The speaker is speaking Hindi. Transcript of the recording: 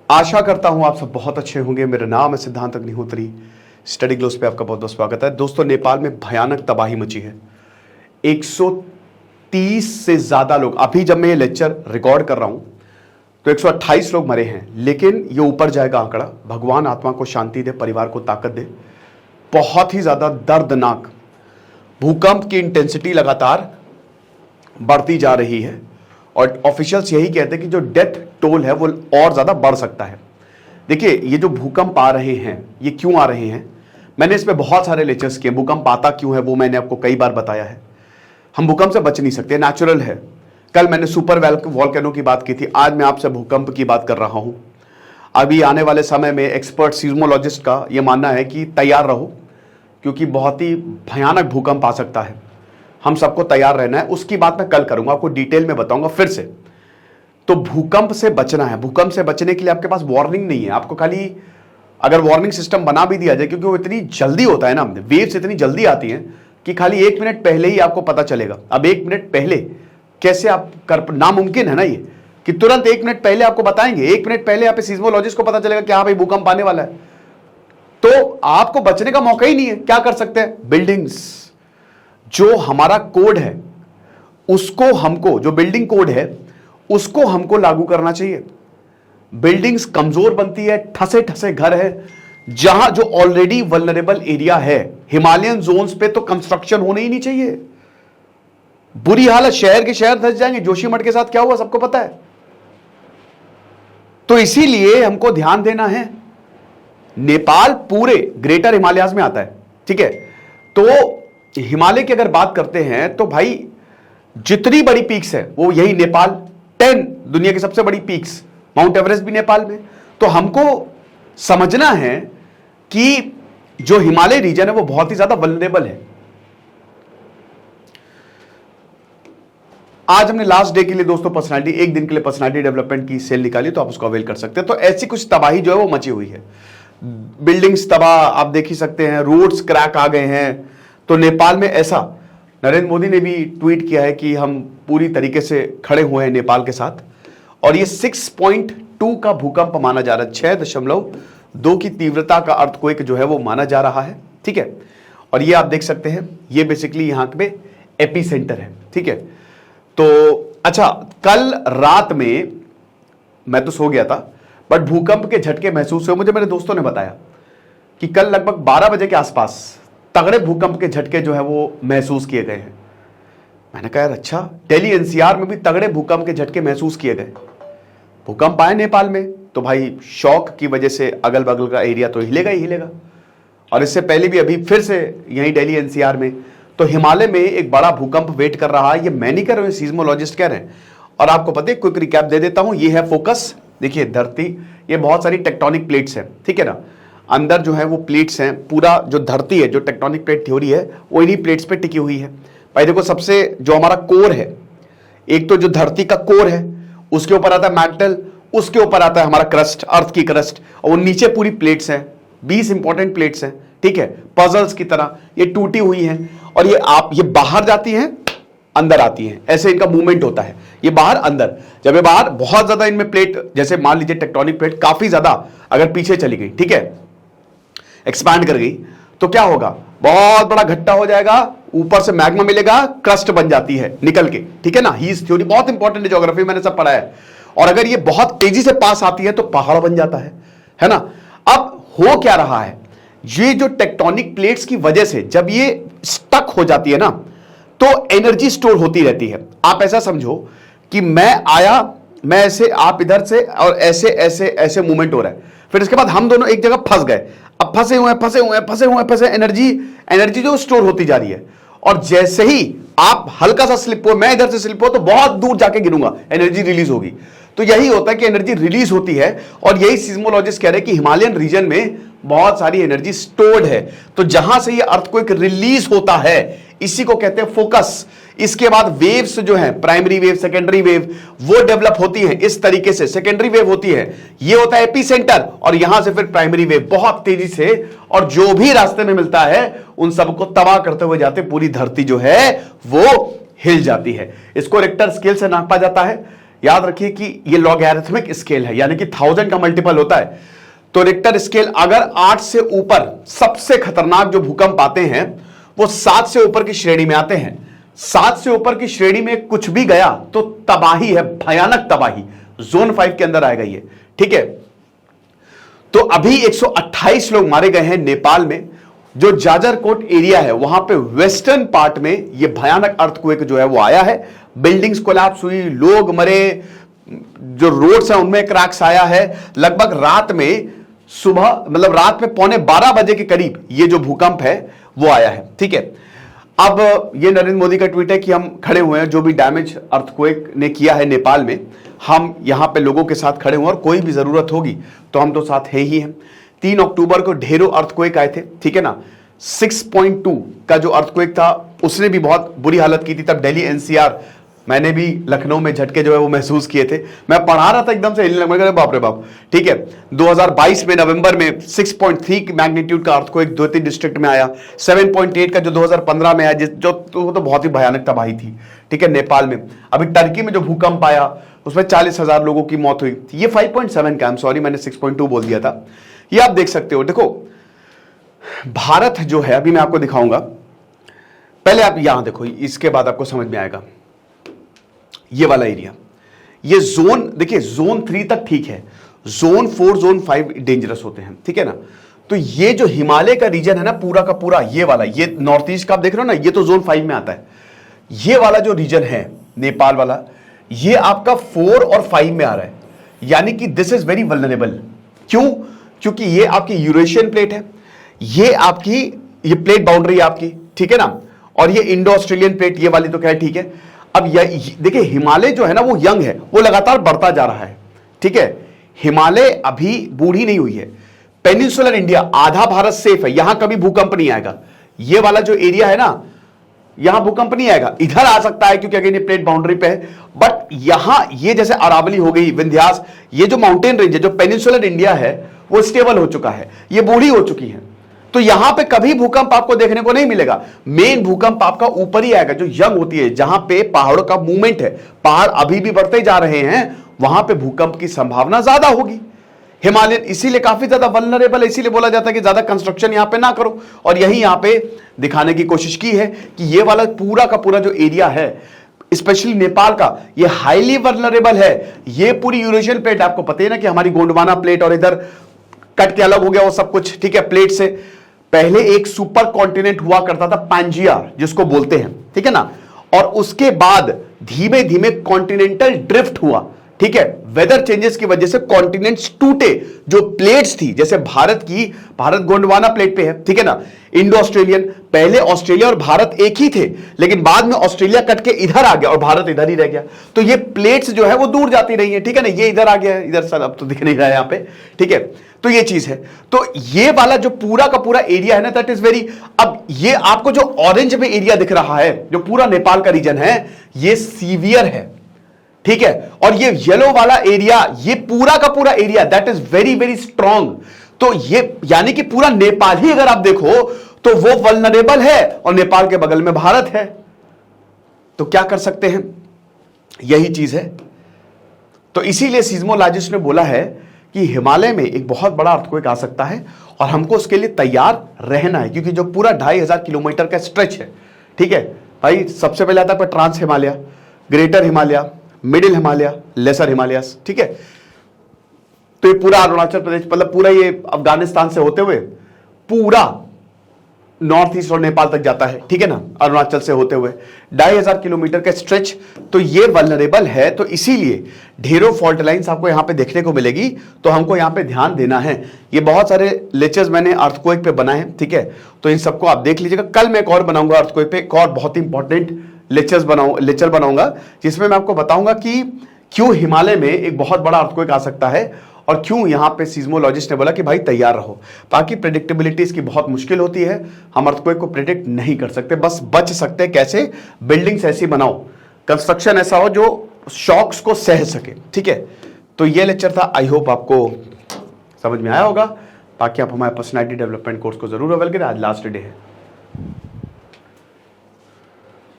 आशा करता हूं आप सब बहुत अच्छे होंगे। मेरा नाम है सिद्धांत अग्निहोत्री। स्टडी ग्लोस पे आपका बहुत बहुत स्वागत है। दोस्तों, नेपाल में भयानक तबाही मची है। 130 से ज्यादा लोग, अभी जब मैं ये लेक्चर रिकॉर्ड कर रहा हूं तो 128 लोग मरे हैं, लेकिन ये ऊपर जाएगा आंकड़ा। भगवान आत्मा को शांति दे, परिवार को ताकत दे। बहुत ही ज्यादा दर्दनाक भूकंप की इंटेंसिटी लगातार बढ़ती जा रही है और ऑफिशियल्स यही कहते हैं कि जो डेथ टोल है वो और ज्यादा बढ़ सकता है। देखिए, ये जो भूकंप आ रहे हैं ये क्यों आ रहे हैं, मैंने इस पे बहुत सारे लेक्चर्स किए। भूकंप आता क्यों है वो मैंने आपको कई बार बताया है। हम भूकंप से बच नहीं सकते, नेचुरल है। कल मैंने सुपर वॉल्केनो की बात की थी, आज मैं आपसे भूकंप की बात कर रहा हूं। अभी आने वाले समय में एक्सपर्ट सीज्मोलॉजिस्ट का यह मानना है कि तैयार रहो, क्योंकि बहुत ही भयानक भूकंप आ सकता है। हम सबको तैयार रहना है। उसकी बात मैं कल करूंगा, आपको डिटेल में बताऊंगा फिर से। तो भूकंप से बचना है। भूकंप से बचने के लिए आपके पास वार्निंग नहीं है। आपको खाली अगर वार्निंग सिस्टम बना भी दिया जाए, क्योंकि वो इतनी जल्दी होता है ना, वेव्स इतनी जल्दी आती हैं कि खाली 1 मिनट पहले ही आपको पता चलेगा। अब 1 मिनट पहले कैसे आप कर, नामुमकिन है ना ये कि तुरंत 1 मिनट पहले आपको बताएंगे। 1 मिनट पहले आप सीज्मोलॉजिस्ट को पता चलेगा कि हाँ भाई भूकंप आने वाला है। तो आपको बचने का मौका ही नहीं है। क्या कर सकते हैं? बिल्डिंग्स, जो हमारा कोड है उसको हमको, जो बिल्डिंग कोड है उसको हमको लागू करना चाहिए। बिल्डिंग्स कमजोर बनती है, ठसे ठसे घर है, जहां जो ऑलरेडी वल्नरेबल एरिया है, हिमालयन जोन्स पे तो कंस्ट्रक्शन होने ही नहीं चाहिए। बुरी हालत, शहर के शहर धस जाएंगे। जोशीमठ के साथ क्या हुआ सबको पता है। तो इसीलिए हमको ध्यान देना है। नेपाल पूरे ग्रेटर हिमालयाज में आता है, ठीक है। तो हिमालय की अगर बात करते हैं तो भाई जितनी बड़ी पीक्स है वो यही नेपाल, 10 दुनिया की सबसे बड़ी पीक्स, माउंट एवरेस्ट भी नेपाल में। तो हमको समझना है कि जो हिमालय रीजन है वो बहुत ही ज्यादा वल्नरेबल है। आज हमने लास्ट डे के लिए दोस्तों पर्सनालिटी, एक दिन के लिए पर्सनालिटी डेवलपमेंट की सेल निकाली, तो आप उसको अवेल कर सकते हैं। तो ऐसी कुछ तबाही जो है वो मची हुई है। बिल्डिंग्स तबाह आप देख ही सकते हैं, रोड्स क्रैक आ गए हैं। तो नेपाल में ऐसा, नरेंद्र मोदी ने भी ट्वीट किया है कि हम पूरी तरीके से खड़े हुए हैं नेपाल के साथ। और ये 6.2 का भूकंप माना जा रहा है। 6.2 की तीव्रता का अर्थक्वेक जो है वो माना जा रहा है, ठीक है। और ये आप देख सकते हैं, ये बेसिकली यहां पे एपी सेंटर है, ठीक है। तो अच्छा, कल रात में मैं तो सो गया था, बट भूकंप के झटके महसूस हुए। मुझे मेरे दोस्तों ने बताया कि कल लगभग 12 बजे के आसपास तगड़े भूकंप के झटके जो है वो महसूस किए गए हैं। मैंने कहा यार अच्छा, दिल्ली एनसीआर में भी तगड़े भूकंप के झटके महसूस किए गए। भूकंप आए नेपाल में तो भाई शॉक की वजह से अगल बगल का एरिया तो हिलेगा ही हिलेगा। और इससे पहले भी अभी फिर से यहीं दिल्ली एनसीआर में, तो हिमालय में एक बड़ा भूकंप वेट कर रहा है। ये मैं नहीं कह रहा हूं, सीज्मोलॉजिस्ट कह रहे हैं। और आपको पता है, क्विक रिकैप दे देता हूं। ये है फोकस। देखिए धरती, ये बहुत सारी टेक्टोनिक प्लेट्स हैं, ठीक है ना। अंदर जो है वो प्लेट्स हैं, पूरा जो धरती है, जो टेक्टोनिक प्लेट थ्योरी है वो इन्हीं प्लेट्स पे टिकी हुई है। भाई देखो, सबसे जो हमारा कोर है, एक तो जो धरती का कोर है उसके ऊपर आता है मैंटल, उसके ऊपर आता है हमारा क्रस्ट, अर्थ की क्रस्ट, और वो नीचे पूरी प्लेट्स हैं। 20 इंपॉर्टेंट प्लेट्स हैं, ठीक है, पजल्स की तरह। ये टूटी हुई हैं और ये बाहर जाती हैं, अंदर आती हैं, ऐसे इनका मूवमेंट होता है। ये बाहर अंदर, जब ये बाहर बहुत ज्यादा इनमें प्लेट, जैसे मान लीजिए टेक्टोनिक प्लेट काफी ज्यादा अगर पीछे चली गई, ठीक है, एक्सपैंड कर गई, तो क्या होगा, बहुत बड़ा घट्टा हो जाएगा, ऊपर से मैग्मा मिलेगा, क्रस्ट बन जाती है निकल के, ठीक है ना। हीस थ्योरी बहुत इंपॉर्टेंट है, ज्योग्राफी मैंने सब पढ़ा है। और अगर ये बहुत तेजी से पास आती है तो पहाड़ बन जाता है ना। अब हो क्या रहा है, ये जो टेक्टोनिक प्लेट्स की वजह से जब ये स्टक हो जाती है ना, तो एनर्जी स्टोर होती रहती है। आप ऐसा समझो कि मैं आया, मैं ऐसे, आप इधर से, और ऐसे ऐसे ऐसे मूवमेंट हो रहा है। फिर इसके बाद हम दोनों एक जगह फंस गए। अब फंसे एनर्जी जो स्टोर होती जा रही है। और जैसे ही आप हल्का सा स्लिप हो, मैं इधर से स्लिप हो, तो बहुत दूर जाके गिरूंगा, एनर्जी रिलीज होगी। तो यही होता है कि एनर्जी रिलीज होती है। और यही सीज्मोलॉजिस्ट कह रहे हैं कि हिमालयन रीजन में बहुत सारी एनर्जी स्टोर्ड है। तो जहां से ये अर्थक्वेक रिलीज होता है, इसी को कहते हैं फोकस। इसके बाद वेव्स जो है, प्राइमरी वेव, सेकेंडरी वेव, वो डेवलप होती है इस तरीके से। सेकेंडरी वेव होती है, ये होता है एपीसेंटर, और यहां से फिर प्राइमरी वेव बहुत तेजी से, और जो भी रास्ते में मिलता है उन सबको तबाह करते हुए जाते, पूरी धरती जो है वो हिल जाती है। इसको रिक्टर स्केल से नापा जाता है। याद रखिए कि ये लॉगैरिथमिक स्केल है, यानी कि 1000 का मल्टीपल होता है। तो रिक्टर स्केल अगर 8 से ऊपर, सबसे खतरनाक जो भूकंप आते हैं वो 7 से ऊपर की श्रेणी में आते हैं। 7 से ऊपर की श्रेणी में कुछ भी गया तो तबाही है, भयानक तबाही, जोन 5 के अंदर आएगा ये, ठीक है। तो अभी 128 लोग मारे गए हैं नेपाल में। जो जाजरकोट एरिया है वहां पे वेस्टर्न पार्ट में ये भयानक अर्थक्वेक जो है वो आया है। बिल्डिंग्स कोलैप्स हुई, लोग मरे, जो रोड्स हैं उनमें क्रैक्स आया है। लगभग रात में, सुबह मतलब रात में 11:15 बजे के करीब ये जो भूकंप है वो आया है, ठीक है। अब ये नरेंद्र मोदी का ट्वीट है कि हम खड़े हुए हैं, जो भी डैमेज अर्थक्वेक ने किया है नेपाल में, हम यहां पे लोगों के साथ खड़े हुए हैं और कोई भी जरूरत होगी तो हम तो साथ है ही हैं। 3 अक्टूबर को ढेरों अर्थक्वेक आए थे, ठीक है ना। 6.2 का जो अर्थक्वेक था उसने भी बहुत बुरी हालत की थी। तब दिल्ली एनसीआर, मैंने भी लखनऊ में झटके जो है वो महसूस किए थे। मैं पढ़ा रहा था, एकदम से हिलने लगा, बाप रे बाप, ठीक है। 2022 में नवंबर में 6.3 की मैग्नीट्यूड का अर्थक्वेक द्वितीय डिस्ट्रिक्ट में आया। 7.8 का जो 2015 में आया, जो तो बहुत ही भयानक तबाही थी, ठीक है, नेपाल में। अभी टर्की में जो भूकंप आया उसमें 40,000 लोगों की मौत हुई। ये 5.7 का, सॉरी मैंने 6.2 बोल दिया था। ये आप देख सकते हो। देखो भारत जो है, अभी मैं आपको दिखाऊंगा, पहले आप यहां देखो, इसके बाद आपको समझ में आएगा। ये वाला एरिया, ये जोन देखिए, जोन 3 तक ठीक है, जोन 4 जोन 5 डेंजरस होते हैं, ठीक है ना। तो ये जो हिमालय का रीजन है ना पूरा का पूरा, ये वाला, ये नॉर्थ ईस्ट का आप देख रहे हो ना, ये तो जोन 5 में आता है। ये वाला जो रीजन है नेपाल वाला, ये आपका 4 और 5 में आ रहा है, यानी कि दिस इज वेरी वल्नरेबल। क्यों? क्योंकि ये आपकी यूरेशियन प्लेट है, ये आपकी, ये प्लेट बाउंड्री है आपकी, ठीक है ना, और ये इंडो ऑस्ट्रेलियन प्लेट, ये वाली तो क्या है, ठीक है। अब देखिए हिमालय जो है ना वो यंग है, वो लगातार बढ़ता जा रहा है, ठीक है। हिमालय अभी बूढ़ी नहीं हुई है। पेनिनसुलर इंडिया, आधा भारत सेफ है, यहां कभी भूकंप नहीं आएगा। ये वाला जो एरिया है ना, यहां भूकंप नहीं आएगा, इधर आ सकता है क्योंकि अगेन ये प्लेट बाउंड्री पे है। बट यहां ये जैसे अरावली हो गई, विंध्यास, ये जो माउंटेन रेंज है, जो पेनिनसुलर इंडिया है वो स्टेबल हो चुका है, ये बूढ़ी हो चुकी है। तो यहां पे कभी भूकंप आपको देखने को नहीं मिलेगा। मेन भूकंप आपका ऊपर ही आएगा, जो यंग होती है, जहां पे पहाड़ों का मूवमेंट है, पहाड़ अभी भी बढ़ते जा रहे हैं, वहां पे भूकंप की संभावना ज्यादा होगी। हिमालय इसीलिए काफी ज्यादा वल्नरेबल है, इसीलिए बोला जाता है कि ज्यादा कंस्ट्रक्शन यहां पे ना करो। और यही यहां पे दिखाने की कोशिश की है कि ये वाला पूरा का पूरा जो एरिया है, स्पेशली नेपाल का, ये हाईली वल्नरेबल है। ये पूरी यूरेशियन प्लेट, आपको पता है ना कि हमारी गोंडवाना प्लेट और इधर कट के अलग हो गया वो सब कुछ, ठीक है, प्लेट से। पहले एक सुपर कॉन्टिनेंट हुआ करता था, पांजिया जिसको बोलते हैं, ठीक है ना, और उसके बाद धीमे धीमे कॉन्टिनेंटल ड्रिफ्ट हुआ, ठीक है। वेदर चेंजेस की वजह से कॉन्टिनेंट्स टूटे। जो प्लेट्स थी, जैसे भारत गोंडवाना प्लेट पे है, ठीक है ना, इंडो ऑस्ट्रेलियन, पहले ऑस्ट्रेलिया और भारत एक ही थे, लेकिन बाद में ऑस्ट्रेलिया कट के इधर आ गया और भारत इधर ही रह गया। तो ये प्लेट्स जो है वो दूर जाती रही है, ठीक है ना, ये इधर आ गया है, इधर सर अब तो दिख नहीं रहा है यहां पे, ठीक है। तो ये चीज है। तो ये वाला जो पूरा का पूरा एरिया है ना, दैट इज वेरी, अब ये आपको जो ऑरेंज में एरिया दिख रहा है, जो पूरा नेपाल का रीजन है, ये सीवियर है, ठीक है। और ये येलो वाला एरिया, ये पूरा का पूरा area, that is very very strong. तो ये यानी कि पूरा नेपाल ही अगर आप देखो तो वो वल्नरेबल है, और नेपाल के बगल में भारत है। तो क्या कर सकते हैं, यही चीज है। तो इसीलिए सीज्मोलॉजिस्ट ने बोला है कि हिमालय में एक बहुत बड़ा अर्थक्वेक आ सकता है और हमको उसके लिए तैयार रहना है, क्योंकि जो पूरा 2500 किलोमीटर का स्ट्रेच है, ठीक है भाई। सबसे पहले आता है trans Himalaya, greater Himalaya, middle Himalaya, lesser Himalayas, ठीक है। तो ये पूरा अरुणाचल प्रदेश, मतलब पूरा ये अफगानिस्तान से होते हुए पूरा नॉर्थ ईस्ट और नेपाल तक जाता है, ठीक है ना, अरुणाचल से होते हुए 2500 किलोमीटर का स्ट्रेच। तो ये वल्नरेबल है, तो इसीलिए ढेरों फॉल्ट लाइंस आपको यहां पे देखने को मिलेगी। तो हमको यहां पे ध्यान देना है। ये बहुत सारे लेक्चर्स मैंने अर्थक्वेक पे बनाए हैं, ठीक है, तो इन सबको आप देख लीजिएगा। कल मैं एक और बनाऊंगा अर्थक्वेक पे, एक और बहुत ही इंपॉर्टेंट लेक्चर बनाऊंगा, जिसमें मैं आपको बताऊंगा कि क्यों हिमालय में एक बहुत बड़ा अर्थक्वेक आ सकता है और क्यों यहां पे सीज्मोलॉजिस्ट ने बोला कि भाई तैयार रहो। बाकी प्रेडिक्टेबिलिटी इसकी बहुत मुश्किल होती है, हम अर्थक्वेक को प्रेडिक्ट नहीं कर सकते, बस बच सकते हैं कैसे, बिल्डिंग्स ऐसी बनाओ, कंस्ट्रक्शन ऐसा हो जो शॉक्स को सह सके, ठीक है। तो ये लेक्चर था, आई होप आपको समझ में आया होगा। बाकी आप हमारे पर्सनैलिटी डेवलपमेंट कोर्स को जरूर अवेल करें, आज लास्ट डे है।